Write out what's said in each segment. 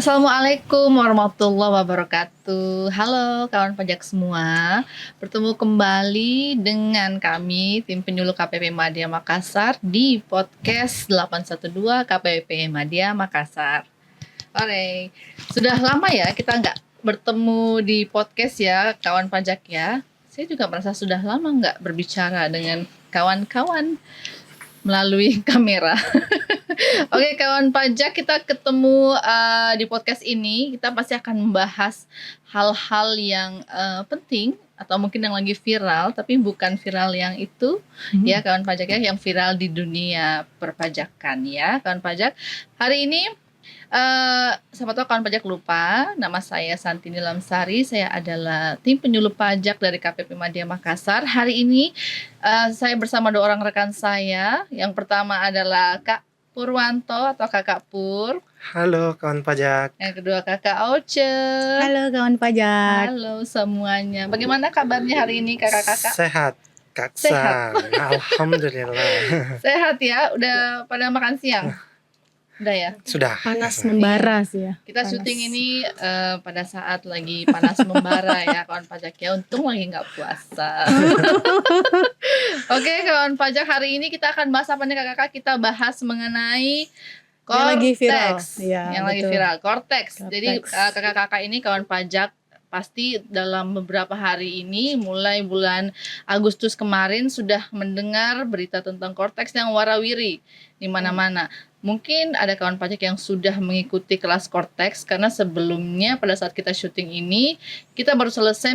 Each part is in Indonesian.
Assalamualaikum warahmatullahi wabarakatuh. Halo kawan pajak semua. Bertemu kembali dengan kami tim penyuluh KPP Madya Makassar di podcast 812 KPP Madya Makassar. Oke, sudah lama ya kita nggak bertemu di podcast ya kawan pajak ya. Saya juga merasa sudah lama nggak berbicara dengan kawan-kawan melalui kamera. Oke, kawan pajak, kita ketemu di podcast ini. Kita pasti akan membahas hal-hal yang penting atau mungkin yang lagi viral, tapi bukan viral yang itu, ya kawan pajak ya, yang viral di dunia perpajakan ya, kawan pajak. Hari ini, siapa tahu kawan pajak lupa, nama saya Santini Lamsari, saya adalah tim penyuluh pajak dari KPP Madya Makassar. Hari ini saya bersama dua orang rekan saya. Yang pertama adalah Kak Purwanto atau Kakak Pur. Halo kawan pajak. Yang kedua Kakak Oce. Halo kawan pajak. Halo semuanya. Bagaimana kabarnya hari ini kakak-kakak? Sehat, Kak San. Alhamdulillah. Sehat ya? Udah pada makan siang? Udah ya? Sudah. Panas membara sih ya. Kita Panas. syuting ini pada saat lagi panas membara ya kawan pajak ya. Untung lagi nggak puasa. Oke kawan pajak, hari ini kita akan bahas apa nih kakak-kakak? Kita bahas mengenai Yang lagi viral. Cortex. Iya, Yang lagi betul. viral, Cortex. Jadi Cortex. kakak-kakak ini kawan pajak pasti dalam beberapa hari ini mulai bulan Agustus kemarin sudah mendengar berita tentang Cortex yang warawiri di mana-mana. Mungkin ada kawan pajak yang sudah mengikuti kelas Cortex karena sebelumnya pada saat kita syuting ini kita baru selesai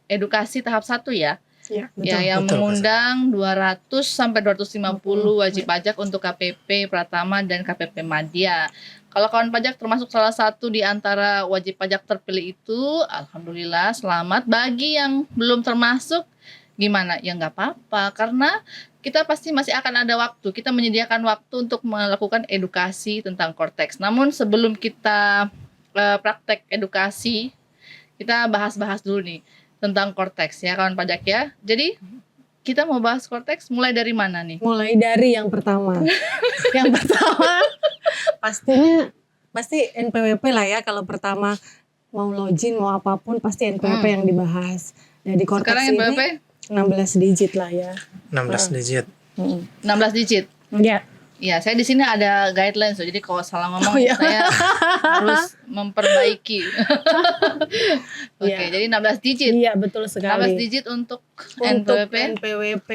edukasi tahap 1 ya. Iya, Ya, yang betul, mengundang 200 sampai 250 wajib pajak untuk KPP Pratama dan KPP Madya. Kalau kawan pajak termasuk salah satu di antara wajib pajak terpilih itu, alhamdulillah selamat. Bagi yang belum termasuk, gimana? Ya nggak apa-apa, karena kita pasti masih akan ada waktu. Kita menyediakan waktu untuk melakukan edukasi tentang Cortex. Namun sebelum kita praktek edukasi, kita bahas-bahas dulu nih tentang Cortex ya kawan pajak ya. Jadi kita mau bahas Cortex mulai dari mana nih? Mulai dari yang pertama. Yang pertama pasti NPWP lah ya, kalau pertama mau login mau apapun pasti NPWP yang dibahas. Nah di Cortex Sekarang ini NPWP 16 digit lah ya. 16 digit. 16 digit. Ya. Ya, saya di sini ada guidelines, jadi kalau salah ngomong Oh, iya. saya harus memperbaiki. Oke, Iya. jadi 16 digit. Iya betul 16 sekali. digit untuk Untuk NPWP. NPWP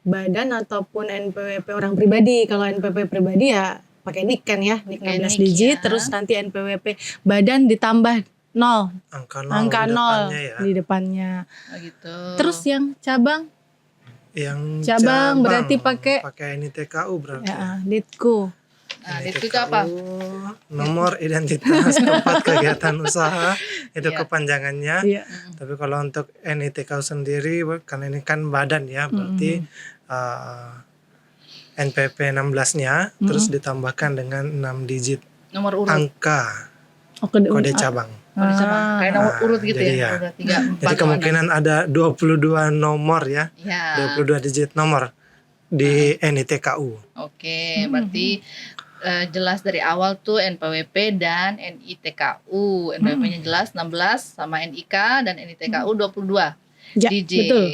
badan ataupun NPWP orang pribadi. Kalau NPWP pribadi ya pakai NIK kan ya, NIK Pakai 16 NIK digit. ya. Terus nanti NPWP badan ditambah 0, Angka 0 angka di 0 depannya ya. di depannya. Oh, gitu. Terus yang cabang Yang Cabang berarti pakai NITKU berarti. ya, Ditku. nah, itu apa? Nomor identitas tempat kegiatan usaha itu Iya. kepanjangannya. Iya. Tapi kalau untuk NITKU sendiri karena ini kan badan ya, berarti NPP 16-nya terus ditambahkan dengan 6 digit Nomor urut. angka Oh, kode cabang. Kode cabang. Kayak nomor urut gitu jadi ya. ya. Udah 3, 4, Jadi kemungkinan ada 22 nomor ya, Ya. 22 digit nomor di NITKU. Oke, berarti jelas dari awal tuh NPWP dan NITKU. NPWP-nya jelas 16 sama NIK dan NITKU 22 Ya, digit. betul.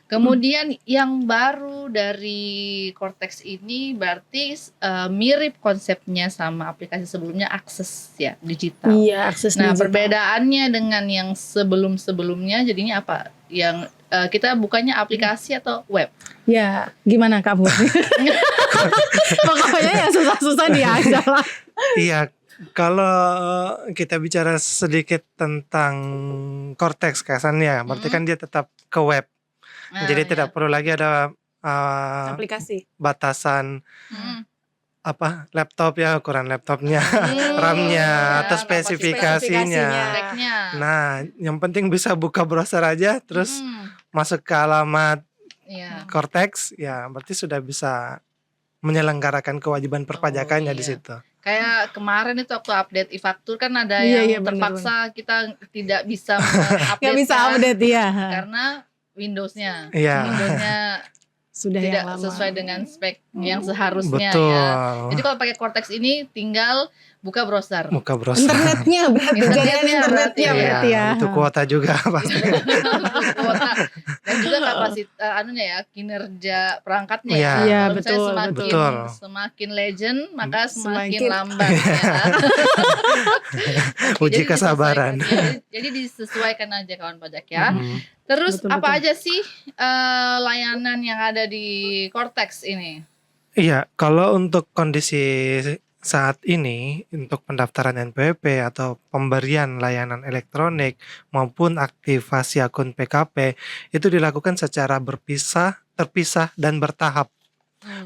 Kemudian yang baru dari Cortex ini berarti mirip konsepnya sama aplikasi sebelumnya, akses ya digital. Iya, akses Nah, digital. perbedaannya dengan yang sebelum-sebelumnya jadinya apa? Yang kita bukannya aplikasi atau web? Ya, gimana Kak Pur? Pokoknya ya susah-susah dia aja lah. Iya, kalau kita bicara sedikit tentang Cortex kesannya, berarti kan dia tetap ke web. Nah, Jadi ya. tidak perlu lagi ada Aplikasi. batasan Hmm. laptop ya, ukuran laptopnya, Hmm, RAM-nya ya, atau spesifikasinya. spesifikasinya. Speknya. Nah, yang penting bisa buka browser aja, terus Hmm, masuk ke alamat ya. Cortex, ya berarti sudah bisa menyelenggarakan kewajiban perpajakannya di iya. situ. Kayak kemarin itu waktu update e-faktur kan ada Iya, yang iya, bener, terpaksa kita tidak bisa update Gak bisa update ya. karena Windows-nya. Iya. Windows-nya sudah tidak yang lama. sesuai dengan spek yang seharusnya Betul. ya. Jadi kalau pakai Cortex ini tinggal buka browser. Muka browser. Internetnya berarti Internetnya jaringan berarti internetnya ya. berarti ya. Butuh kuota juga pasti. Kuota dan juga kapasitas anunya ya, kinerja perangkatnya Iya. ya. Iya, Kalau misalnya betul, betul. semakin legend maka semakin Semakin- lambat ya. Uji Jadi kesabaran. disesuaikan, jadi disesuaikan aja kawan pajak ya. Hmm. Terus Betul, apa betul. aja sih layanan yang ada di Cortex ini? Iya, kalau untuk kondisi saat ini untuk pendaftaran NPWP atau pemberian layanan elektronik maupun aktivasi akun PKP itu dilakukan secara terpisah dan bertahap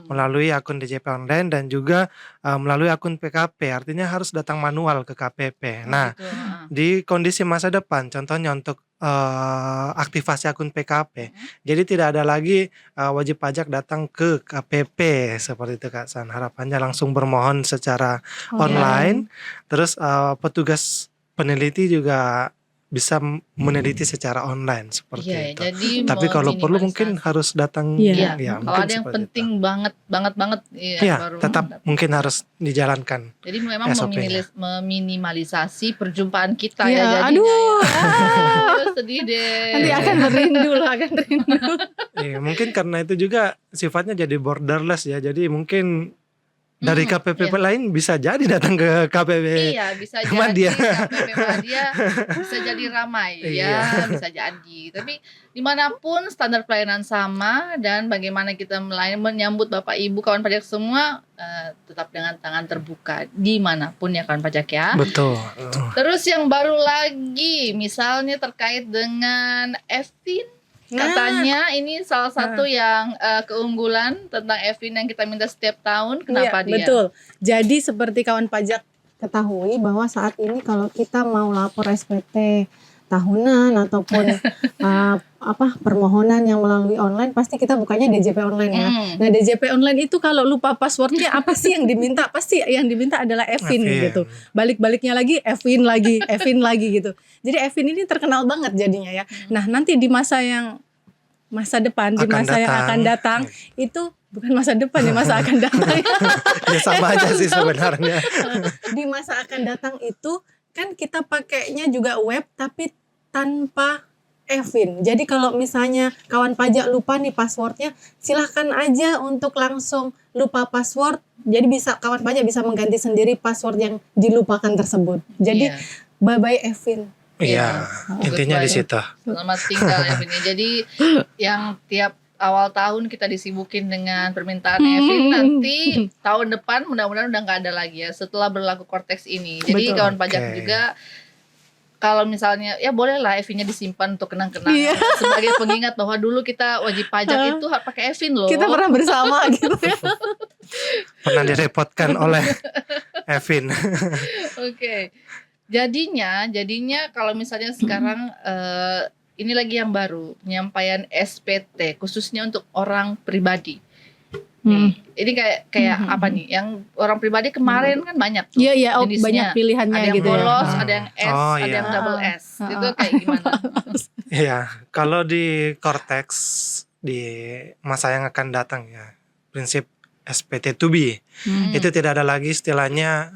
melalui akun DJP online dan juga melalui akun PKP. Artinya harus datang manual ke KPP. Nah, Gitu, di kondisi masa depan, contohnya untuk aktivasi akun PKP, jadi tidak ada lagi wajib pajak datang ke KPP seperti itu Kak San. Harapannya langsung bermohon secara online. Terus petugas peneliti juga bisa meneliti secara online seperti Iya, itu. jadi Tapi kalau perlu mungkin meminimalisasi. harus datang. Iya. Iya, kalau mungkin ada yang seperti penting itu. banget ya, Iya, baru tetap dapat. mungkin harus dijalankan. Jadi memang SOP-nya. meminimalisasi perjumpaan kita Iya, ya jadinya. aduh. Aduh, sedih deh. Nanti akan rindu loh, akan rindu. Iya, mungkin karena itu juga sifatnya jadi borderless ya. Jadi mungkin dari KPP iya. lain bisa jadi datang ke KPP. Iya, bisa jadi Madya. KPP Madya bisa jadi ramai Iya. ya, bisa jadi. Tapi dimanapun standar pelayanan sama dan bagaimana kita menyambut Bapak Ibu kawan pajak semua tetap dengan tangan terbuka dimanapun ya kawan pajak ya. Betul. Terus yang baru lagi misalnya terkait dengan Evin. Katanya ini salah satu yang keunggulan tentang Evin yang kita minta setiap tahun. Kenapa Iya, dia? betul. Jadi seperti kawan pajak ketahui bahwa saat ini kalau kita mau lapor SPT tahunan ataupun permohonan yang melalui online pasti kita bukanya DJP online ya. Nah, DJP online itu kalau lupa passwordnya apa sih yang diminta? Pasti yang diminta adalah Evin gitu. Balik-baliknya lagi Evin lagi gitu. Jadi Evin ini terkenal banget jadinya ya. Nah, nanti di masa depan, di masa yang akan datang itu bukan masa depan ya, masa akan datang. Ya sama aja sih sebenarnya. Di masa akan datang itu kan kita pakainya juga web tapi tanpa Evin. Jadi kalau misalnya kawan pajak lupa nih passwordnya, silahkan aja untuk langsung lupa password. Jadi kawan pajak bisa mengganti sendiri password yang dilupakan tersebut. Jadi bye-bye Evin. Iya, intinya di situ. Selamat tinggal Evin. Jadi yang tiap awal tahun kita disibukin dengan permintaan Evin, nanti tahun depan mudah-mudahan udah nggak ada lagi ya setelah berlaku Cortex ini. Jadi Betul. kawan pajak juga kalau misalnya ya bolehlah Evinnya disimpan untuk kenang-kenangan sebagai pengingat bahwa dulu kita wajib pajak itu harus pakai Evin loh. Kita pernah bersama gitu ya. Pernah direpotkan oleh Evin. Oke. Jadinya kalau misalnya sekarang ini lagi yang baru, penyampaian SPT khususnya untuk orang pribadi. Nih, ini kayak apa nih? Yang orang pribadi kemarin kan banyak tuh. Iya, jenisnya. banyak pilihannya Ada yang gitu polos, ya. ada yang S, Oh, ada iya. yang double S. Itu kayak gimana? Iya, kalau di Cortex di masa yang akan datang ya, prinsip SPT to be itu tidak ada lagi istilahnya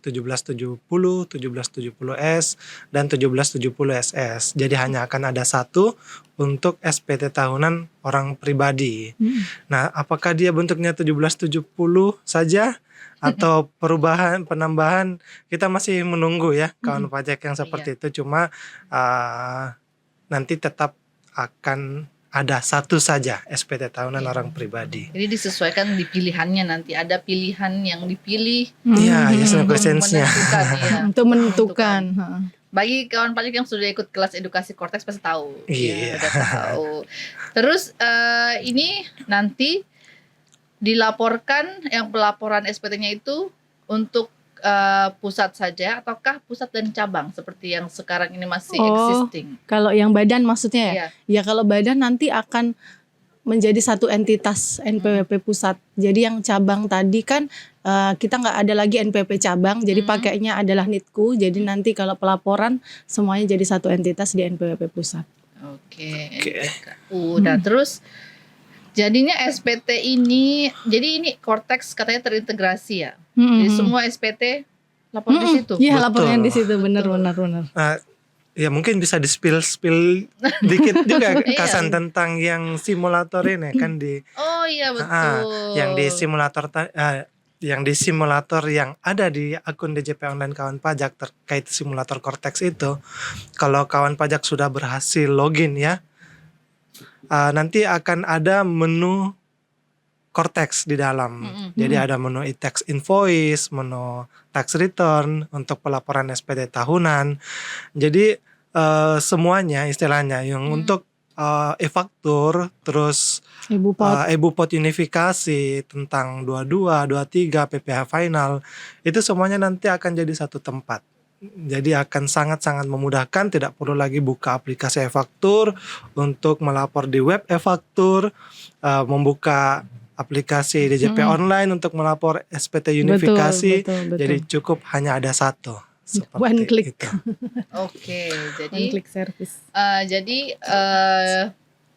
1770, 1770S dan 1770SS. Jadi hanya akan ada satu untuk SPT tahunan orang pribadi. Nah, apakah dia bentuknya 1770 saja atau penambahan kita masih menunggu ya kawan pajak yang seperti itu. Cuma nanti tetap akan ada satu saja SPT tahunan orang pribadi. Jadi disesuaikan di pilihannya nanti. Ada pilihan yang dipilih Iya, yes no questions-nya. menentukan, ya. Untuk menentukan. Bagi kawan pajak yang sudah ikut kelas edukasi Cortex pasti tahu. Iya. Ya, udah tahu. Terus ini nanti dilaporkan yang pelaporan SPT-nya itu untuk pusat saja ataukah pusat dan cabang seperti yang sekarang ini masih existing? Kalau yang badan maksudnya ya? Iya. Ya kalau badan nanti akan menjadi satu entitas NPWP pusat. Jadi yang cabang tadi kan kita nggak ada lagi NPWP cabang, jadi pakainya adalah NITKU. Jadi nanti kalau pelaporan semuanya jadi satu entitas di NPWP pusat. Oke. Oke. Udah terus Jadinya SPT ini, jadi ini Cortex katanya terintegrasi ya. Jadi semua SPT lapor di situ. Iya, Betul. lapornya di situ, benar. Ya mungkin bisa di spill dikit juga Iya. Kasan tentang yang simulator ini kan Oh iya betul. yang di simulator yang ada di akun DJP Online Kawan Pajak terkait simulator Cortex itu, kalau kawan pajak sudah berhasil login ya, nanti akan ada menu Cortex di dalam. Jadi ada menu e-tax invoice, menu tax return untuk pelaporan SPT tahunan. Jadi semuanya istilahnya yang untuk e-faktur, terus e-bupot unifikasi tentang 22, 23, PPh final, itu semuanya nanti akan jadi satu tempat. Jadi akan sangat-sangat memudahkan, tidak perlu lagi buka aplikasi e-faktur untuk melapor di web e-faktur, membuka aplikasi DJP online untuk melapor SPT unifikasi. Betul. Jadi cukup hanya ada satu. Seperti One click. itu. Oke, jadi One click service. jadi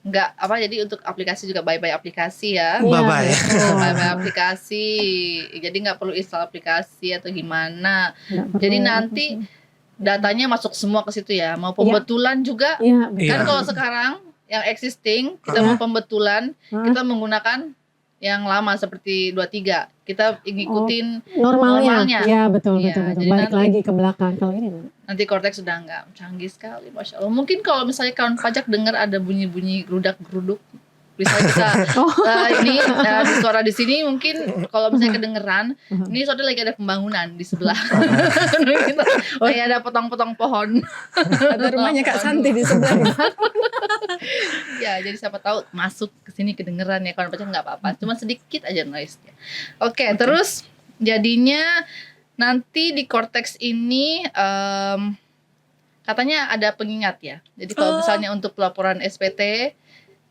nggak apa, jadi untuk aplikasi juga bye aplikasi ya. Iya, Bye-bye. betul. Bye aplikasi. Jadi nggak perlu install aplikasi atau gimana. Nggak perlu. Jadi nanti datanya masuk semua ke situ ya. Mau pembetulan juga. Iya, Kan Iya. kalau sekarang yang existing kita mau pembetulan, kita menggunakan yang lama seperti 23. Kita ngikutin normalnya. Ya, betul. Iya, jadi Balik nanti- lagi ke belakang. Kalau ini nanti Cortex sudah nggak canggih sekali, Masya Allah. Mungkin kalau misalnya kawan pajak dengar ada bunyi-bunyi gerudak-geruduk, misalnya kita ini di suara di sini mungkin kalau misalnya kedengeran, ini soalnya lagi ada pembangunan di sebelah. Kayak ada potong-potong pohon. ada rumahnya Kak Santi di sebelah. Ya, jadi siapa tahu masuk ke sini kedengeran ya, kawan pajak nggak apa-apa, cuma sedikit aja noise-nya. Oke, terus jadinya nanti di Cortex ini katanya ada pengingat ya. Jadi kalau misalnya untuk pelaporan SPT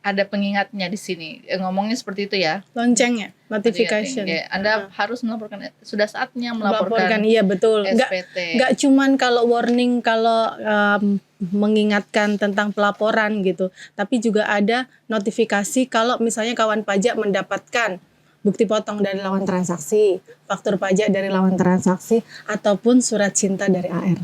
ada pengingatnya di sini. Ngomongnya seperti itu ya. Loncengnya, notification. Ya, Anda harus melaporkan, sudah saatnya melaporkan Iya, betul. SPT. Nggak cuman kalau warning, kalau mengingatkan tentang pelaporan gitu, tapi juga ada notifikasi kalau misalnya kawan pajak mendapatkan bukti potong dari lawan transaksi, faktur pajak dari lawan transaksi, ataupun surat cinta dari AR.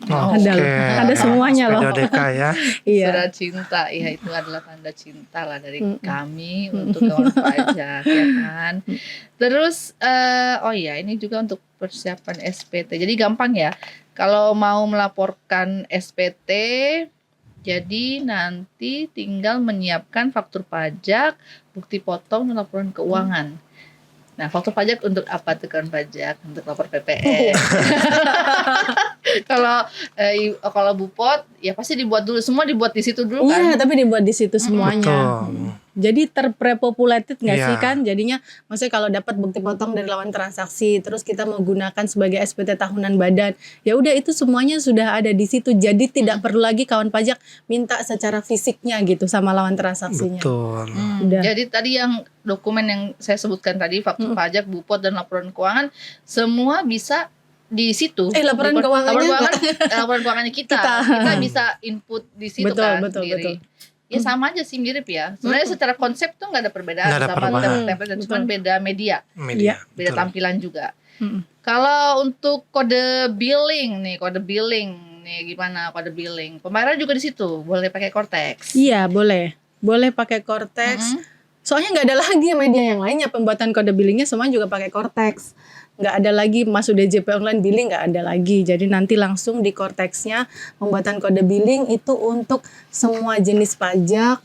Ada semuanya loh. SPDODK ya. Iya. Surat cinta, ya itu adalah tanda cinta lah dari kami untuk kawan pajak, ya kan. Terus, oh iya, ini juga untuk persiapan SPT. Jadi gampang ya, kalau mau melaporkan SPT, jadi nanti tinggal menyiapkan faktur pajak, bukti potong, dan laporan keuangan. Nah, faktur pajak untuk apa tuh kawan pajak? Untuk lapor PPN. Kalau bupot ya pasti dibuat dulu, semua dibuat di situ dulu kan. Iya, tapi dibuat di situ semuanya. Betul. Jadi terprepopulated nggak Iya. sih kan? Jadinya maksudnya kalau dapat bukti potong dari lawan transaksi, terus kita menggunakan sebagai SPT tahunan badan, ya udah itu semuanya sudah ada di situ. Jadi tidak perlu lagi kawan pajak minta secara fisiknya gitu sama lawan transaksinya. Betul. Udah. Jadi tadi yang dokumen yang saya sebutkan tadi, faktur pajak, bupot, dan laporan keuangan, semua bisa di situ. Laporan keuangannya laporan keuangannya kita bisa input di situ kan sendiri. Ya sama aja sih, mirip ya. Sebenarnya secara konsep tuh nggak ada perbedaan Nggak ada sama perubahan. template, cuman beda media, Media. beda Betul. tampilan juga. Kalau untuk kode billing nih gimana kode billing? Pembayaran juga di situ, boleh pakai Cortex. Iya, boleh pakai Cortex. Soalnya nggak ada lagi media yang lainnya pembuatan kode billingnya, semua juga pakai Cortex. Nggak ada lagi masuk DJP online billing, nggak ada lagi. Jadi nanti langsung di Cortexnya pembuatan kode billing itu untuk semua jenis pajak,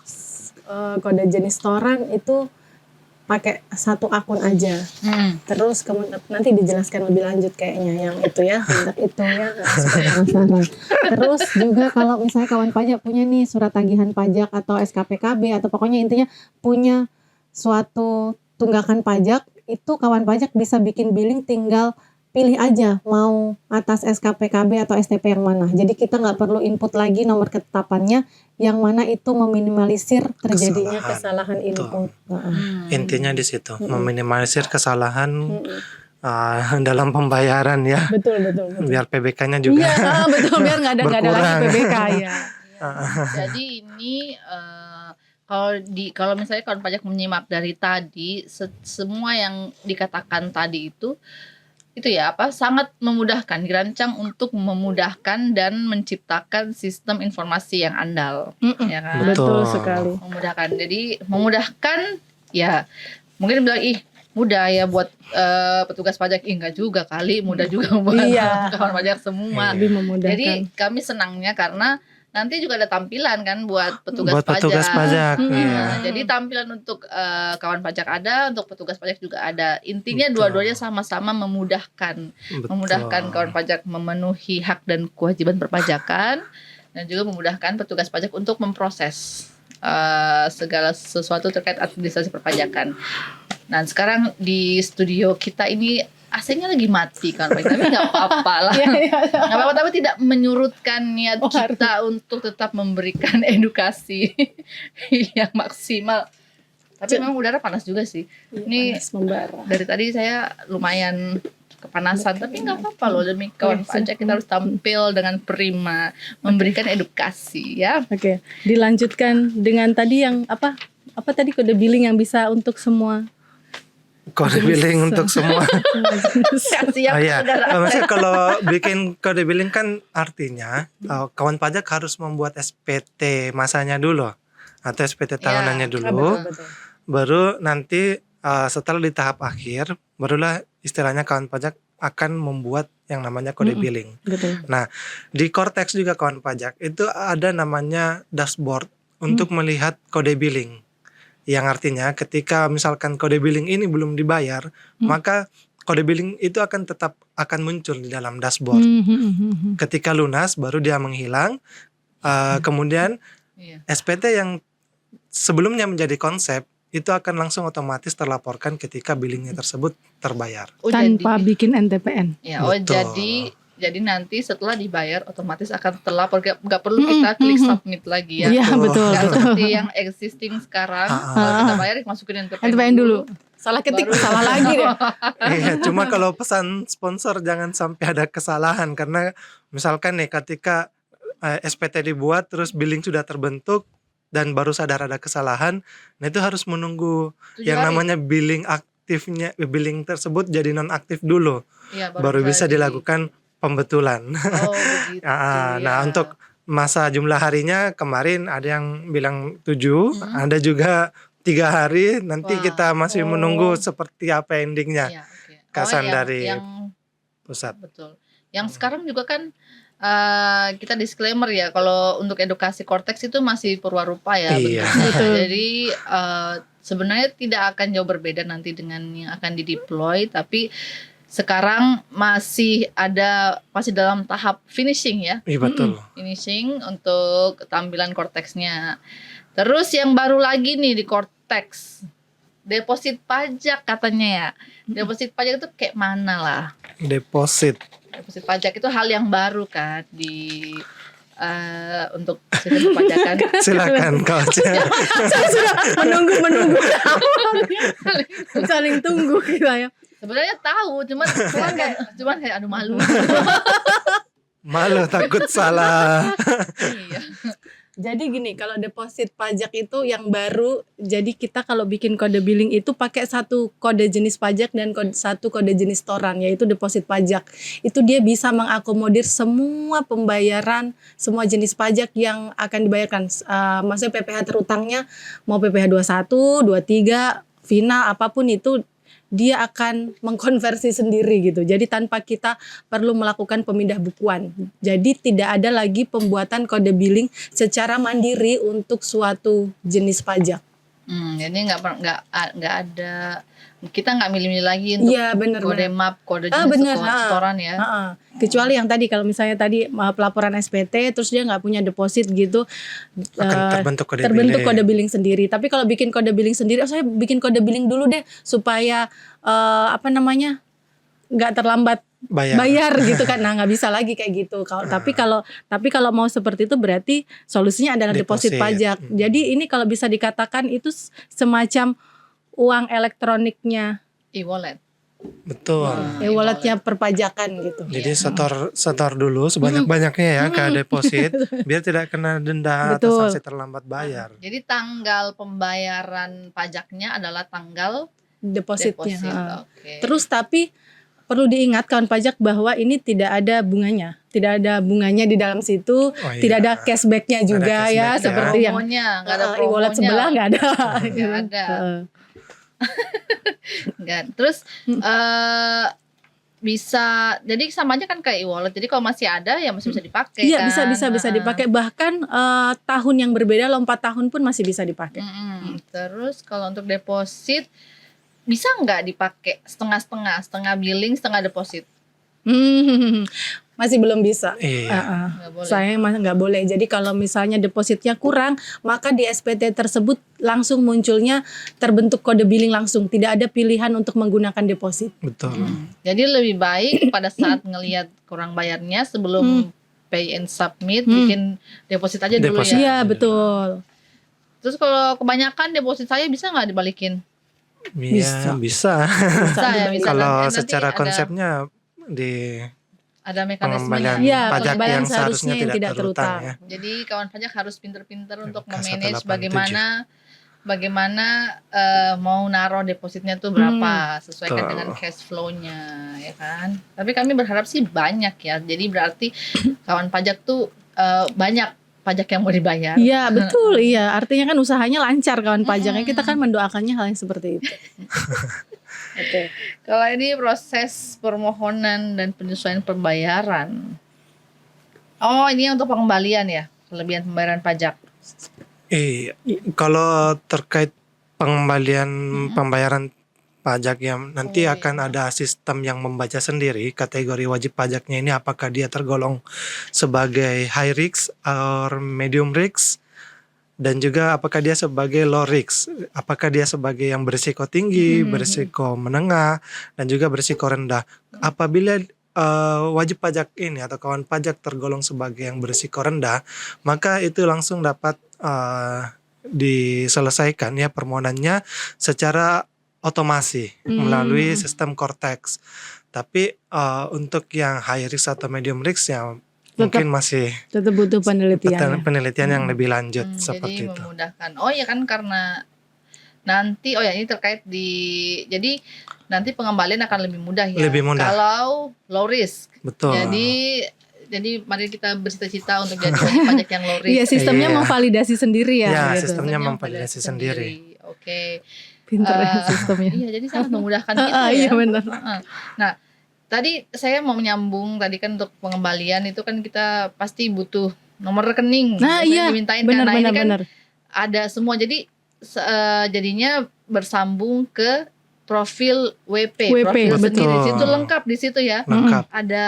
kode jenis setoran itu pakai satu akun aja. Terus kemudian nanti dijelaskan lebih lanjut kayaknya yang itu ya, untuk itu ya. Penasaran. Terus juga kalau misalnya kawan pajak punya nih surat tagihan pajak atau SKPKB atau pokoknya intinya punya suatu tunggakan pajak, itu kawan pajak bisa bikin billing, tinggal pilih aja mau atas SKPKB atau STP yang mana. Jadi kita nggak perlu input lagi nomor ketetapannya, yang mana itu meminimalisir terjadinya kesalahan input. Intinya di situ, meminimalisir kesalahan dalam pembayaran ya. Betul. Biar PBK-nya juga. Iya, betul, biar nggak ada lagi berkurang. PBK ya. Jadi ini kalau misalnya kawan pajak menyimak dari tadi, semua yang dikatakan tadi itu ya sangat memudahkan, dirancang untuk memudahkan dan menciptakan sistem informasi yang andal, ya kan? Betul sekali. Memudahkan. Jadi memudahkan ya, mungkin bilang mudah ya buat petugas pajak, enggak juga kali, mudah juga buat kawan pajak semua. Lebih memudahkan. Jadi kami senangnya karena nanti juga ada tampilan kan buat petugas pajak. Iya. Jadi tampilan untuk kawan pajak ada, untuk petugas pajak juga ada. Intinya dua-duanya sama-sama memudahkan. Memudahkan kawan pajak memenuhi hak dan kewajiban perpajakan, dan juga memudahkan petugas pajak untuk memproses segala sesuatu terkait administrasi perpajakan. Nah, sekarang di studio kita ini AC-nya lagi mati kan, tapi nggak apa-apa lah. Nggak apa-apa, tapi tidak menyurutkan niat kita untuk tetap memberikan edukasi yang maksimal. Tapi memang udara panas juga sih. Ini dari tadi saya lumayan kepanasan, tapi nggak apa-apa loh, demi kawan pajak kita harus tampil dengan prima, memberikan edukasi ya. Oke, dilanjutkan dengan tadi yang apa tadi kode billing yang bisa untuk semua. Kode billing untuk semua. Maksudnya kalau bikin kode billing kan artinya kawan pajak harus membuat SPT masanya dulu atau SPT tahunannya dulu. Betul. Baru nanti setelah di tahap akhir, barulah istilahnya kawan pajak akan membuat yang namanya kode billing. Betul. Nah, di Cortex juga kawan pajak itu ada namanya dashboard untuk melihat kode billing. Yang artinya ketika misalkan kode billing ini belum dibayar, maka kode billing itu akan muncul di dalam dashboard. Ketika lunas baru dia menghilang. Kemudian SPT yang sebelumnya menjadi konsep itu akan langsung otomatis terlaporkan ketika billingnya tersebut terbayar. Tanpa bikin NTPN. Ya, jadi nanti setelah dibayar otomatis akan terlapor, nggak perlu kita klik submit lagi ya. Iya, betul. Seperti yang existing sekarang, kalau kita bayar masukin NTPN dulu. Salah ketik, salah lagi deh. Iya, cuma kalau pesan sponsor jangan sampai ada kesalahan, karena misalkan nih ketika SPT dibuat terus billing sudah terbentuk dan baru sadar ada kesalahan, nah itu harus menunggu yang namanya billing tersebut jadi nonaktif dulu, ya, baru bisa dilakukan pembetulan. Begitu. Nah, untuk masa jumlah harinya kemarin ada yang bilang 7, ada juga 3 hari. Nanti kita masih menunggu seperti apa endingnya. Ya, Kesan dari yang pusat. Betul. Yang sekarang juga kan kita disclaimer ya, kalau untuk edukasi Cortex itu masih perwarupa ya. Iya. Betul. Jadi sebenarnya tidak akan jauh berbeda nanti dengan yang akan dideploy, tapi sekarang masih dalam tahap finishing ya. Iya, betul. Finishing untuk tampilan Cortex-nya. Terus yang baru lagi nih di Cortex, deposit pajak katanya ya. Deposit pajak itu kayak mana lah? Deposit pajak itu hal yang baru kan di untuk sistem perpajakan. Silakan Kak Ocha. Saya sudah menunggu saling tunggu kita ya. Sebenarnya tahu, cuman kayak aduh malu. Malu takut salah. Iya. Jadi gini, kalau deposit pajak itu yang baru, jadi kita kalau bikin kode billing itu pakai satu kode jenis pajak dan satu kode jenis setoran, yaitu deposit pajak. Itu dia bisa mengakomodir semua pembayaran, semua jenis pajak yang akan dibayarkan. Maksudnya PPh terutangnya mau PPh 21, 23, final apapun itu dia akan mengkonversi sendiri gitu. Jadi tanpa kita perlu melakukan pemindah bukuan. Jadi tidak ada lagi pembuatan kode billing secara mandiri untuk suatu jenis pajak. Jadi nggak ada, kita nggak milih-milih lagi untuk kode map, kode jenis setoran ya. Kecuali yang tadi, kalau misalnya tadi pelaporan SPT terus dia nggak punya deposit gitu, akan terbentuk kode billing sendiri. Tapi kalau bikin kode billing sendiri, saya bikin kode billing dulu deh supaya nggak terlambat bayar gitu kan. Nah, nggak bisa lagi kayak gitu. Tapi kalau mau seperti itu berarti solusinya adalah deposit pajak. Jadi ini kalau bisa dikatakan itu semacam uang elektroniknya e-wallet. Betul. E-walletnya perpajakan gitu. Jadi setor dulu sebanyak-banyaknya ya ke deposit biar tidak kena denda atau Betul. sanksi terlambat bayar. Jadi tanggal pembayaran pajaknya adalah tanggal Depositnya. deposit. Ha. Oke. Terus tapi perlu diingat kawan pajak bahwa ini tidak ada bunganya. Tidak ada bunganya di dalam situ, Oh, iya. tidak ada cashbacknya juga ya, cashback-nya. seperti yang promonya, nggak ada e-wallet promonya. sebelah nggak ada. Nggak ada. Nggak. Terus bisa, jadi sama aja kan kayak e-wallet. Jadi kalau masih ada ya masih bisa dipakai. Iya, kan? bisa dipakai. Bahkan tahun yang berbeda, lompat tahun pun masih bisa dipakai. Terus kalau untuk deposit bisa nggak dipakai setengah billing, setengah deposit? Masih belum bisa. Iya. Nggak boleh. Saya nggak boleh. Jadi kalau misalnya depositnya kurang, maka di SPT tersebut langsung munculnya terbentuk kode billing langsung. Tidak ada pilihan untuk menggunakan deposit. Betul. Jadi lebih baik pada saat ngelihat kurang bayarnya sebelum pay and submit bikin deposit aja dulu Deposit. ya. Iya, betul. Terus kalau kebanyakan deposit saya bisa nggak dibalikin? Iya, bisa. Bisa ya, bisa. Kalau Nanti secara ada- konsepnya di ada pengembalian mekanismenya. Iya, pajak pengembalian yang seharusnya seharusnya yang tidak tidak terhutang terhutang. ya. Jadi kawan pajak harus pinter-pinter untuk Angka memanage 187. bagaimana mau naruh depositnya tuh berapa sesuaikan Betul. dengan cash flow-nya ya kan. Tapi kami berharap sih banyak ya. Jadi berarti kawan pajak tuh banyak pajak yang mau dibayar. Iya, betul. Iya, artinya kan usahanya lancar kawan pajaknya. Kita kan mendoakannya hal yang seperti itu. Oke. Kalau ini proses permohonan dan penyesuaian pembayaran. Oh, ini untuk pengembalian ya, kelebihan pembayaran pajak. Iya. Kalau terkait pengembalian pembayaran pajak yang nanti Oh, akan ada sistem yang membaca sendiri kategori wajib pajaknya ini apakah dia tergolong sebagai high risk or medium risk dan juga apakah dia sebagai low risk, apakah dia sebagai yang berisiko tinggi, berisiko menengah dan juga berisiko rendah. Apabila wajib pajak ini atau kawan pajak tergolong sebagai yang berisiko rendah, maka itu langsung dapat diselesaikan ya permohonannya secara otomasi melalui sistem Cortex. Tapi untuk yang high risk atau medium risk ya mungkin masih Tetap butuh penelitian. penelitian yang lebih lanjut seperti Jadi itu. memudahkan. Oh ya kan karena nanti ini terkait jadi nanti pengembalian akan lebih mudah ya. Lebih mudah. Kalau low risk. Betul. Jadi mari kita bercita-cita untuk jadi wajib pajak yang low risk. Iya, sistemnya Iya. memvalidasi sendiri ya. Ya, gitu. sistemnya memvalidasi sendiri. Oke. Pinter ya sistemnya. Iya, jadi sangat memudahkan kita ya. Iya, benar. Nah, tadi saya mau menyambung tadi kan untuk pengembalian itu kan kita pasti butuh nomor rekening. Nah, Biasanya iya. dimintain Benar, karena ini kan benar. ada semua. Jadi jadinya bersambung ke profil WP profil betul. sendiri. Situ lengkap di situ ya. Lengkap. Ada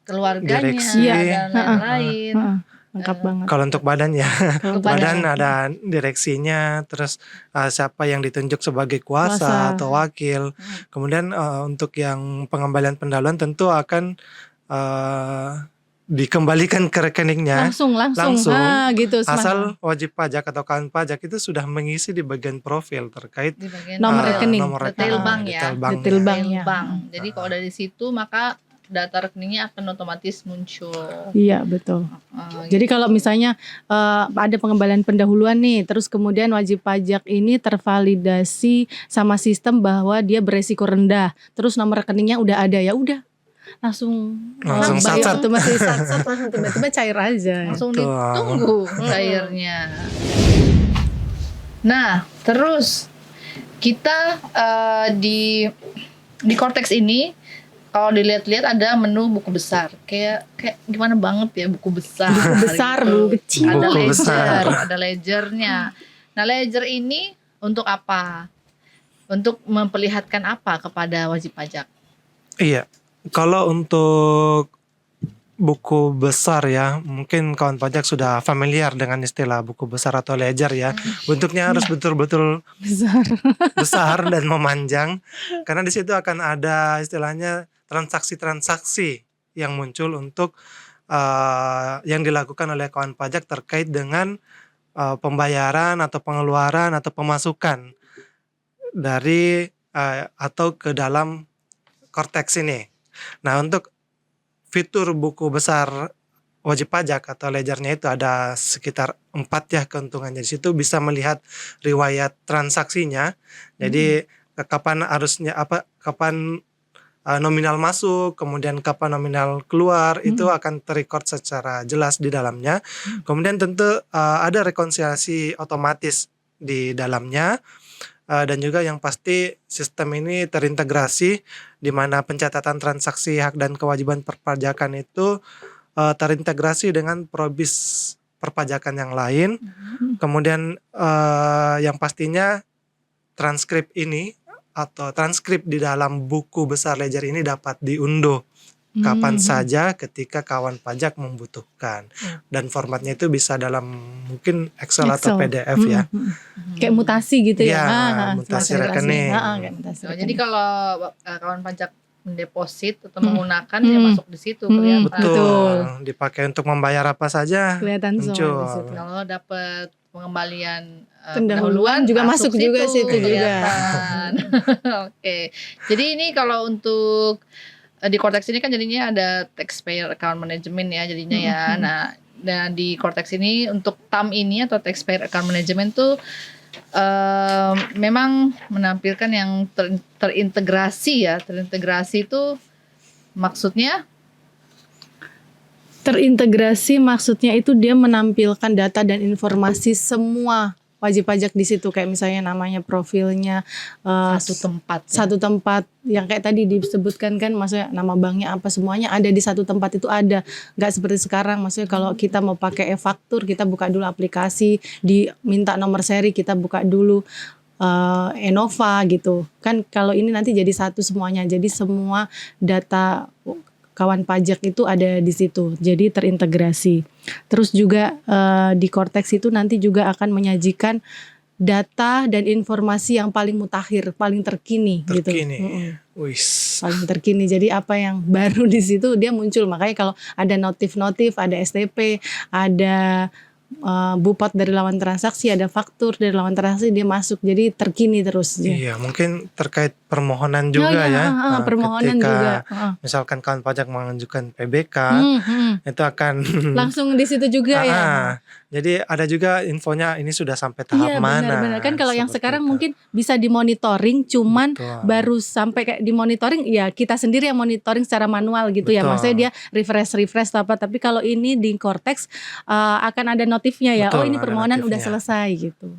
keluarganya, Direksi. ada lain-lain. Heeh, lengkap banget. Kalau untuk badan ya, Untuk badan ada direksinya, terus siapa yang ditunjuk sebagai kuasa Kuasa. atau wakil. Kemudian untuk yang pengembalian pendahuluan tentu akan dikembalikan ke rekeningnya. Langsung. Gitu. Asal wajib pajak atau kawan pajak itu sudah mengisi di bagian profil terkait di bagian Nomor detail. rekening. Detail bank ya. detail bank. Detail bank. Detail Banknya. bank. Jadi kalau dari situ maka data rekeningnya akan otomatis muncul. Iya, betul. Gitu. Jadi kalau misalnya ada pengembalian pendahuluan nih, terus kemudian wajib pajak ini tervalidasi sama sistem bahwa dia beresiko rendah, terus nomor rekeningnya udah ada, ya udah langsung sat-sat. itu masih sat-sat langsung tiba-tiba cair aja. langsung Betul. ditunggu cairnya. Nah, terus kita di Cortex ini kalau dilihat-lihat ada menu buku besar. Kayak gimana banget ya buku besar. Buku besar, gitu. buku kecil. Ada Buku ledger, besar. ada ledgernya. Nah, ledger ini untuk apa? Untuk memperlihatkan apa kepada wajib pajak? Iya, kalau untuk buku besar ya, mungkin kawan pajak sudah familiar dengan istilah buku besar atau ledger ya. Bentuknya harus betul-betul Besar. besar dan memanjang, karena di situ akan ada istilahnya transaksi-transaksi yang muncul untuk yang dilakukan oleh kawan pajak terkait dengan pembayaran atau pengeluaran atau pemasukan dari atau ke dalam Cortex ini. Nah, untuk fitur buku besar wajib pajak atau ledgernya itu ada sekitar 4 ya keuntungannya. Di situ bisa melihat riwayat transaksinya. Jadi kapan nominal masuk, kemudian kapan nominal keluar, itu akan terrecord secara jelas di dalamnya. Kemudian tentu ada rekonsiliasi otomatis di dalamnya. Dan juga yang pasti sistem ini terintegrasi di mana pencatatan transaksi hak dan kewajiban perpajakan itu terintegrasi dengan probis perpajakan yang lain. Kemudian yang pastinya transkrip ini atau transkrip di dalam buku besar ledger ini dapat diunduh kapan saja ketika kawan pajak membutuhkan. Dan formatnya itu bisa dalam mungkin Excel atau PDF ya. Kayak mutasi gitu ya. Mutasi semacam rekening. kayak mutasi Jadi rekening. kalau kawan pajak mendeposit atau menggunakan ya masuk di situ kelihatan. Betul. Dipakai untuk membayar apa saja. Kelihatan semua muncul. di situ. Kalau dapat pengembalian Pendahuluan juga masuk juga situ juga. kelihatan. Oke. Jadi ini kalau untuk di Cortex ini kan jadinya ada taxpayer account management ya jadinya ya. Nah, dan di Cortex ini untuk TAM ini atau taxpayer account management tuh memang menampilkan yang terintegrasi ya. Terintegrasi itu maksudnya Terintegrasi maksudnya itu dia menampilkan data dan informasi semua wajib pajak di situ, kayak misalnya namanya, profilnya, satu tempat yang kayak tadi disebutkan kan, maksudnya nama banknya apa, semuanya ada di satu tempat itu ada. Nggak seperti sekarang, maksudnya kalau kita mau pakai e-faktur kita buka dulu aplikasi, diminta nomor seri kita buka dulu Enova gitu kan. Kalau ini nanti jadi satu semuanya, jadi semua data kawan pajak itu ada di situ, jadi terintegrasi. Terus juga di Cortex itu nanti juga akan menyajikan data dan informasi yang paling mutakhir, paling terkini gitu. Paling terkini. Jadi apa yang baru di situ dia muncul. Makanya kalau ada notif-notif, ada STP, ada bupot dari lawan transaksi, ada faktur dari lawan transaksi, dia masuk, jadi terkini terus. Iya, mungkin terkait permohonan juga permohonan ketika juga. misalkan kawan pajak mengajukan PBK, itu akan langsung di situ juga ya. Jadi ada juga infonya ini sudah sampai tahap mana. Benar. Kan kalau yang sekarang mungkin bisa dimonitoring, cuman baru sampai kayak dimonitoring ya kita sendiri yang monitoring secara manual gitu ya. Maksudnya dia refresh apa. Tapi kalau ini di Cortex akan ada notifnya ya. Oh ini permohonan udah selesai gitu.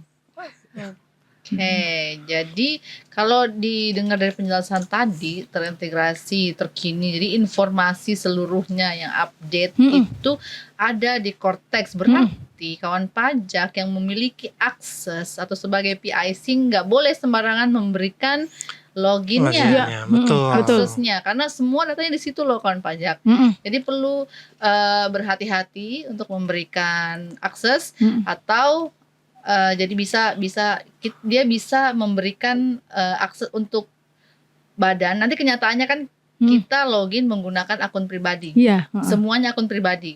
Jadi kalau didengar dari penjelasan tadi, terintegrasi, terkini, jadi informasi seluruhnya yang update itu ada di Cortex. Berarti kawan pajak yang memiliki akses atau sebagai PIC nggak boleh sembarangan memberikan loginnya, aksesnya, karena semua datanya di situ loh kawan pajak. Jadi perlu berhati-hati untuk memberikan akses atau jadi dia bisa memberikan akses untuk badan. Nanti kenyataannya kan kita login menggunakan akun pribadi. Semuanya akun pribadi.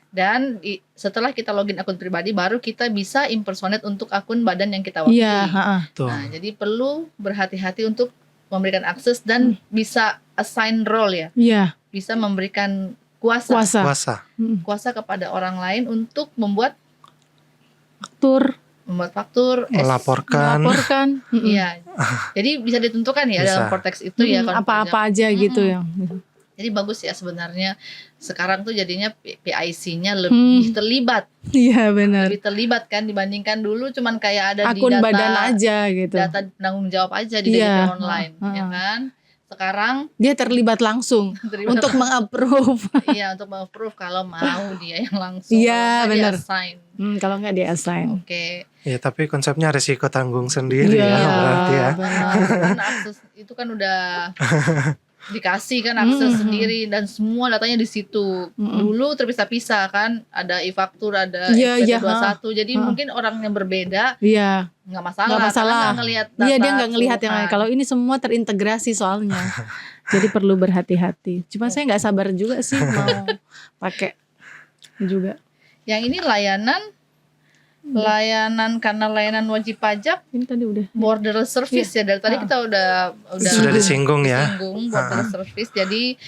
Dan setelah kita login akun pribadi baru kita bisa impersonate untuk akun badan yang kita wakili. Nah, jadi perlu berhati-hati untuk memberikan akses dan bisa assign role ya. Bisa memberikan kuasa kepada orang lain untuk membuat faktur, melaporkan. Iya. Jadi bisa ditentukan ya dalam Cortex itu ya apa-apa aja gitu ya. Jadi bagus ya sebenarnya. Sekarang tuh jadinya PIC-nya lebih terlibat. Iya benar. Lebih terlibat kan dibandingkan dulu cuman kayak ada akun di data badan aja gitu. Data penanggung jawab aja di DJP online, ya kan? Sekarang dia terlibat langsung untuk meng-approve. Iya, untuk meng-approve kalau mau dia yang langsung. Iya, benar. Kalau nggak dia assign. Oke. Ya, tapi konsepnya risiko tanggung sendiri ya berarti ya. Karena akses itu kan udah dikasih kan akses sendiri dan semua datanya di situ. Dulu terpisah-pisah kan, ada e-faktur, ada SPT21. Jadi mungkin orang yang berbeda nggak masalah. Nggak ngelihat data. Iya, dia nggak ngelihat yang lain. Kalau ini semua terintegrasi soalnya. Jadi perlu berhati-hati. Cuma saya nggak sabar juga sih mau pakai juga. Yang ini layanan karena layanan wajib pajak Ini tadi udah. border service ya, dari tadi kita udah Sudah disinggung ya. disinggung border service. Jadi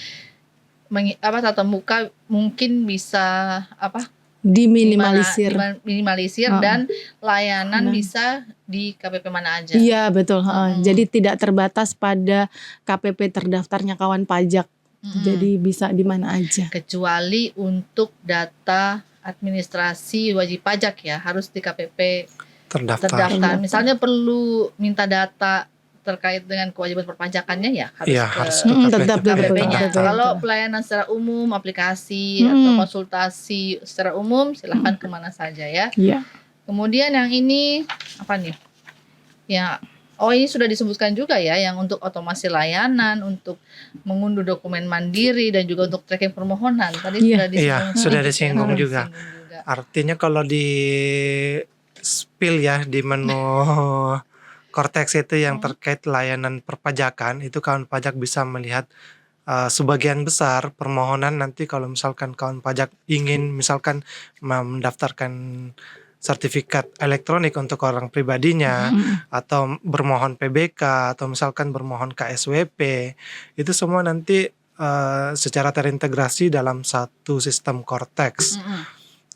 tatap muka mungkin bisa Diminimalisir. minimalisir dan layanan bisa di KPP mana aja. Iya betul. Jadi tidak terbatas pada KPP terdaftarnya kawan pajak. Jadi bisa di mana aja. Kecuali untuk data administrasi wajib pajak ya, harus di KPP Terdaftar. Misalnya perlu minta data terkait dengan kewajiban perpajakannya ya harus Iya, ke harus ke tetap KPP-nya. betul. Kalau pelayanan secara umum, aplikasi atau konsultasi secara umum, silahkan kemana saja ya. Iya. Kemudian yang ini apa nih? Ya, ini sudah disebutkan juga ya, yang untuk otomasi layanan, untuk mengunduh dokumen mandiri dan juga untuk tracking permohonan. Tadi sudah disinggung. Iya, sudah disinggung juga. juga. Artinya kalau di spill ya di menu Cortex itu yang terkait layanan perpajakan, itu kawan pajak bisa melihat sebagian besar permohonan nanti kalau misalkan kawan pajak ingin misalkan mendaftarkan sertifikat elektronik untuk orang pribadinya atau bermohon PBK atau misalkan bermohon KSWP, itu semua nanti secara terintegrasi dalam satu sistem Cortex.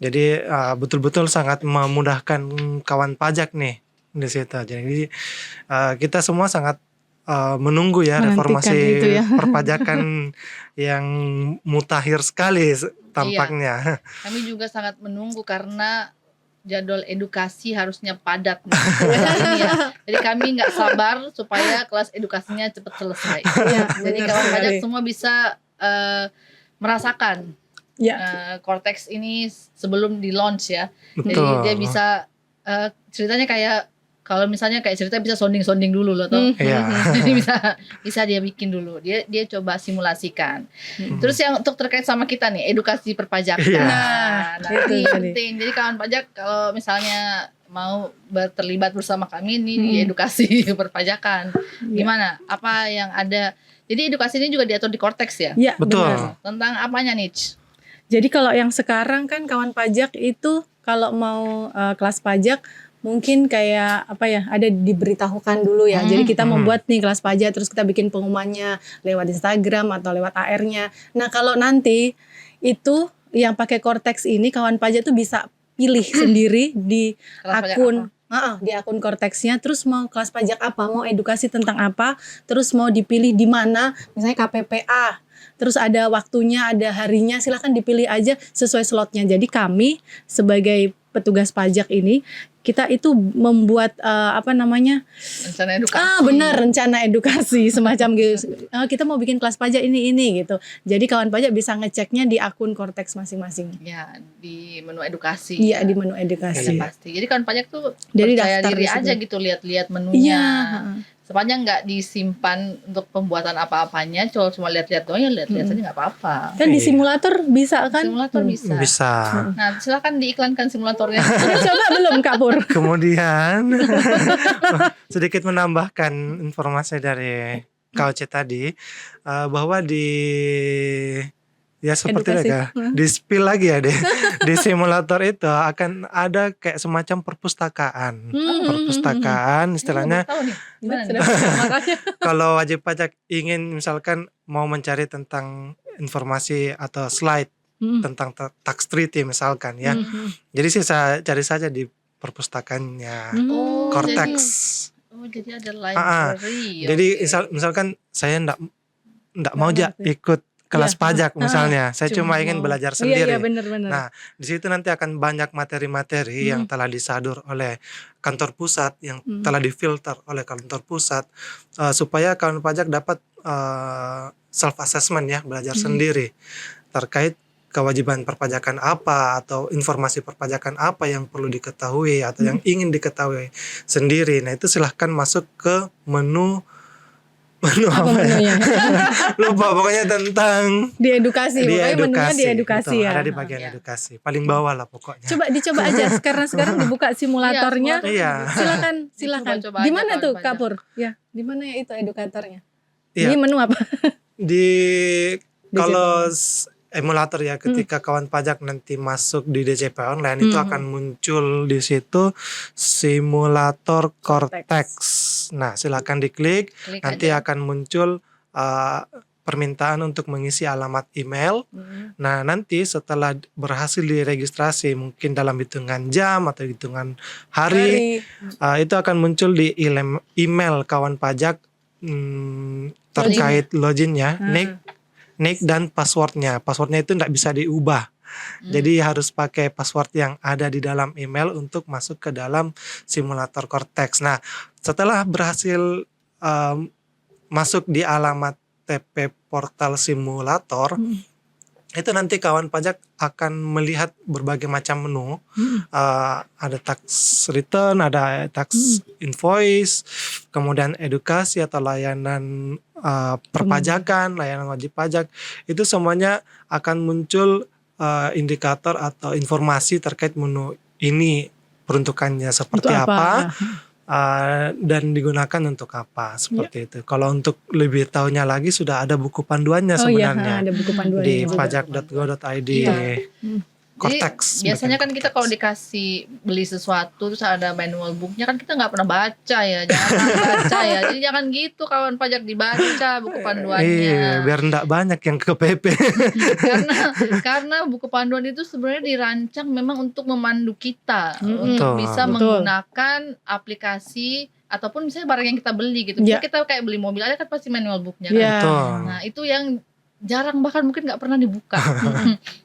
Jadi betul-betul sangat memudahkan kawan pajak nih di situ. Jadi kita semua sangat menunggu ya Menantikan reformasi itu ya. perpajakan yang mutakhir sekali tampaknya. Kami juga sangat menunggu karena jadwal edukasi harusnya padat nih. Ini ya. Jadi kami nggak sabar supaya kelas edukasinya cepat selesai. Jadi kawan pajak semua bisa merasakan Cortex ini sebelum di launch ya. Betul. Jadi dia bisa ceritanya kayak kalau misalnya kayak cerita bisa sounding dulu loh toh. Iya. Jadi bisa dia bikin dulu. Dia coba simulasikan. Terus yang untuk terkait sama kita nih, edukasi perpajakan. Iya. Nah, itu ini tadi. penting. Jadi kawan pajak kalau misalnya mau terlibat bersama kami nih di edukasi perpajakan. Gimana? Apa yang ada? Jadi edukasi ini juga diatur di Cortex ya? Iya, Betul. benar. Tentang apanya nih? Jadi kalau yang sekarang kan kawan pajak itu kalau mau kelas pajak mungkin kayak ada diberitahukan dulu ya. Jadi kita membuat nih kelas pajak terus kita bikin pengumumannya lewat Instagram atau lewat AR-nya. Nah, kalau nanti itu yang pakai Cortex ini kawan pajak tuh bisa pilih sendiri di Kelas akun di akun Cortex-nya, terus mau kelas pajak apa, mau edukasi tentang apa, terus mau dipilih di mana, misalnya KPPA. Terus ada waktunya, ada harinya, silahkan dipilih aja sesuai slotnya. Jadi kami sebagai petugas pajak ini, kita itu membuat Rencana edukasi. benar, rencana edukasi semacam gitu. Kita mau bikin kelas pajak ini gitu. Jadi kawan pajak bisa ngeceknya di akun Cortex masing-masing. Ya, di menu edukasi. Iya, di menu Ada edukasi. pasti. Jadi kawan pajak tuh Jadi percaya daftar diri di situ. aja gitu, lihat-lihat menunya. Iya. Sepanjang nggak disimpan untuk pembuatan apa-apanya, cuma lihat-lihat doang, ya lihat-lihat saja nggak apa-apa. Kan di simulator bisa kan? Simulator bisa. Bisa. Nah, silakan diiklankan simulatornya. Udah coba belum Kak Pur? Kemudian sedikit menambahkan informasi dari KOC tadi bahwa seperti Edukasi. di spill lagi ya di simulator itu akan ada kayak semacam perpustakaan. Perpustakaan istilahnya Tahu nih, gimana nih? Makanya. kalau wajib pajak ingin misalkan mau mencari tentang informasi atau slide tentang tax treaty misalkan ya. Jadi saya cari saja di perpustakaannya Oh, Cortex. jadi ada library. Jadi oke. misalkan saya enggak mau ikut kelas pajak misalnya. Saya cuma ingin belajar sendiri. Iya benar-benar. Nah, di situ nanti akan banyak materi-materi yang telah disadur oleh kantor pusat, yang telah difilter oleh kantor pusat, supaya kawan pajak dapat self assessment ya, belajar sendiri terkait kewajiban perpajakan apa atau informasi perpajakan apa yang perlu diketahui atau yang ingin diketahui sendiri. Nah, itu silahkan masuk ke menu apa ya? Lupa pokoknya tentang Di edukasi, pokoknya menunya di edukasi betul, ya. ada di bagian edukasi paling bawah lah pokoknya. Dicoba aja karena sekarang dibuka simulatornya. Iya. Silakan. Coba Di aja mana kawan tuh pajak. Kak Pur? Ya, di mana ya itu edukatornya? Iya. Di menu apa? Di kalau emulator ya, ketika kawan pajak nanti masuk di DJP online itu akan muncul di situ simulator Cortex. Nah, silakan diklik, Klik nanti aja. akan muncul permintaan untuk mengisi alamat email. Nah, nanti setelah berhasil diregistrasi mungkin dalam hitungan jam atau hitungan hari, itu akan muncul di email kawan pajak terkait loginnya, nick dan passwordnya. Passwordnya itu tidak bisa diubah. Jadi harus pakai password yang ada di dalam email untuk masuk ke dalam simulator Cortex. Nah, setelah berhasil masuk di alamat TP portal simulator, itu nanti kawan pajak akan melihat berbagai macam menu. Ada tax return, ada tax invoice, kemudian edukasi atau layanan perpajakan, layanan wajib pajak. Itu semuanya akan muncul indikator atau informasi terkait menu ini, peruntukannya seperti apa, dan digunakan untuk apa, seperti itu. Kalau untuk lebih tahunya lagi sudah ada buku panduannya sebenarnya ada buku panduannya di juga. pajak.go.id Cortex. Jadi biasanya kan kita Cortex. kalau dikasih beli sesuatu terus ada manual booknya kan kita nggak pernah baca ya, jangan baca ya. Jadi jangan gitu kawan pajak, dibaca buku panduannya. Biar enggak banyak yang ke PP. karena buku panduan itu sebenarnya dirancang memang untuk memandu kita Betul. untuk bisa Betul. menggunakan aplikasi ataupun misalnya barang yang kita beli gitu. Misalnya kita kayak beli mobil ada kan pasti manual booknya kan. Betul. Nah itu yang jarang, bahkan mungkin nggak pernah dibuka.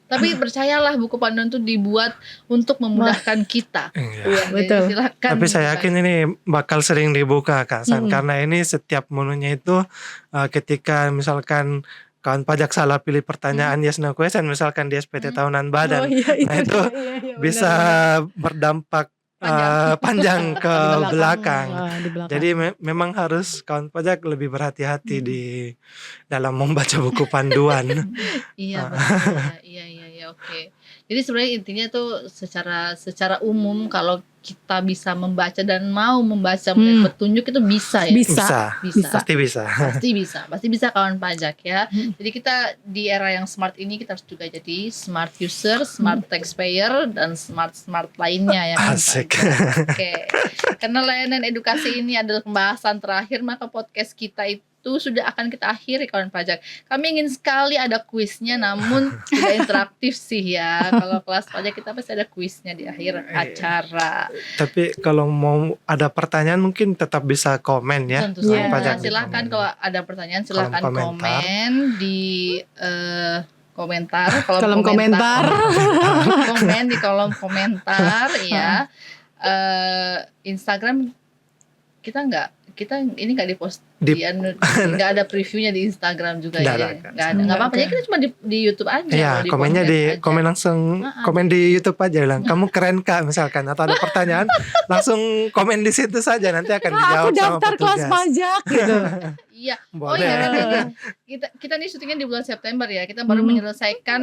Tapi percayalah buku panduan itu dibuat untuk memudahkan kita. Iya. Betul. Jadi silakan. Tapi saya yakin ini bakal sering dibuka Kak San, Mm-mm. karena ini setiap menunya itu ketika misalkan kawan pajak salah pilih pertanyaan yes no question misalkan di SPT tahunan badan, nah itu bisa berdampak panjang ke belakang. Di belakang. Jadi memang harus kawan pajak lebih berhati-hati di dalam membaca buku panduan. Iya betul. Iya oke. Jadi sebenarnya intinya tuh secara umum kalau kita bisa membaca dan mau membaca melihat petunjuk itu bisa ya. Bisa. Pasti bisa. Pasti bisa kawan pajak ya. Jadi kita di era yang smart ini kita harus juga jadi smart user, smart taxpayer dan smart lainnya ya kan. Asik. Oke. Karena layanan edukasi ini adalah pembahasan terakhir, maka podcast kita itu sudah akan kita akhiri kawan pajak. Kami ingin sekali ada kuisnya, namun tidak interaktif sih ya. Kalau kelas pajak kita pasti ada kuisnya di akhir acara. Tapi kalau mau ada pertanyaan mungkin tetap bisa komen ya. Tentu Kawan saja. pajak di Silakan komen. kalau ada pertanyaan silakan Kolom komentar. komen di komentar. Kolom komentar. Komen di kolom komentar ya. Instagram kita ini nggak dipost nggak ada previewnya di Instagram juga Nggak ya. ada. Nggak apa-apa ya, kita cuma di YouTube aja. Iya, kalau komennya podcast di aja. komen langsung, komen di YouTube aja bilang kamu keren Kak misalkan, atau ada pertanyaan langsung komen di situ saja, nanti akan dijawab Aku sama daftar kelas petugas. pajak gitu. Iya. Oh Boleh. iya katanya kita nih syutingnya di bulan September ya. Kita baru menyelesaikan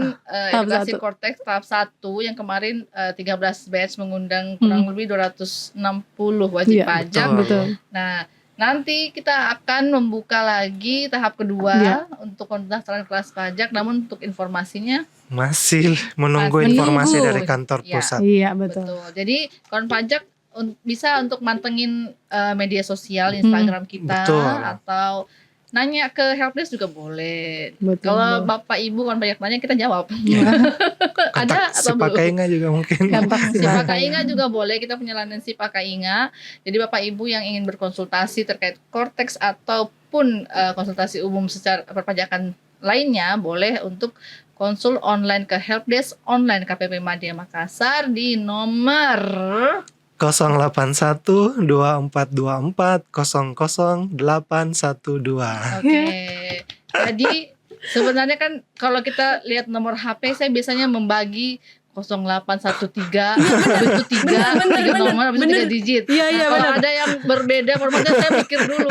edukasi satu. Cortex tahap 1 yang kemarin 13 batch mengundang kurang lebih 260 wajib Iya, pajak. Betul. Nah, nanti kita akan membuka lagi tahap kedua untuk pendaftaran kelas pajak, namun untuk informasinya Masih menunggu Menunggu. informasi dari kantor Iya. pusat. Iya, betul. betul. Jadi kawan pajak bisa untuk mantengin media sosial Instagram kita Betul. atau nanya ke helpdesk juga boleh. Betul. Kalau Bapak Ibu kan banyak nanya kita jawab. Ada Kontak atau si belum? Pakai Inga juga mungkin. Si Pakai Inga juga boleh, kita punya layanan si Pakai Inga. Jadi Bapak Ibu yang ingin berkonsultasi terkait Cortex ataupun konsultasi umum secara perpajakan lainnya boleh untuk konsul online ke helpdesk online KPP Madya Makassar di nomor 081 2424 00812. Oke. Jadi sebenarnya kan kalau kita lihat nomor HP saya biasanya membagi 0813 habis itu 3 nomor habis itu 3 digit. Iya, Kalau benar. ada yang berbeda formatnya saya pikir dulu.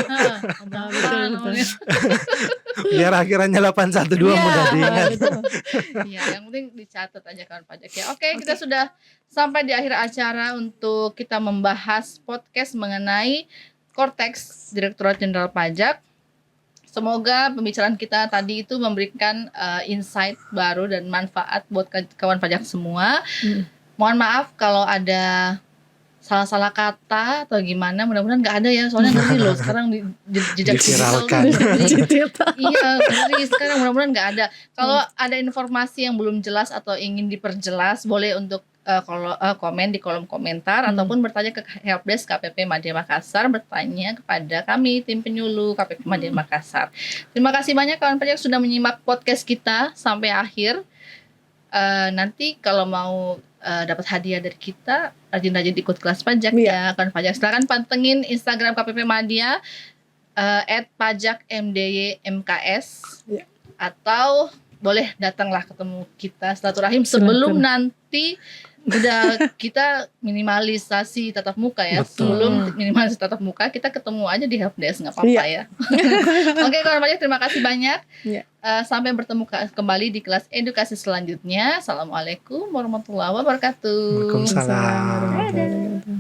betul. Biar akhirannya 812 mudah diingat. Iya, yang penting dicatat aja kawan pajak ya. Oke, kita sudah sampai di akhir acara untuk kita membahas podcast mengenai Cortex Direktorat Jenderal Pajak. Semoga pembicaraan kita tadi itu memberikan insight baru dan manfaat buat kawan pajak semua. Mohon maaf kalau ada salah-salah kata atau gimana, mudah-mudahan nggak ada ya, soalnya ngeri loh sekarang di jejak digital tuh Diviralkan. ngeri. Iya ngeri sekarang, mudah-mudahan nggak ada. Kalau ada informasi yang belum jelas atau ingin diperjelas, boleh untuk komen di kolom komentar ataupun bertanya ke helpdesk KPP Madya Makassar, bertanya kepada kami tim penyuluh KPP Madya Makassar. Terima kasih banyak kawan pajak sudah menyimak podcast kita sampai akhir. Nanti kalau mau dapat hadiah dari kita, rajin-rajin ikut kelas pajak ya kawan pajak. Silakan pantengin Instagram KPP Madya @pajakmdymks atau boleh datanglah ketemu kita silaturahim sebelum nanti udah kita minimalisasi tatap muka ya. Betul. Sebelum minimalisasi tatap muka kita ketemu aja di helpdesk, nggak apa-apa ya. Oke kawan pajak, terima kasih banyak. Sampai bertemu kembali di kelas edukasi selanjutnya. Assalamualaikum warahmatullahi wabarakatuh. Waalaikumsalam. Dadah.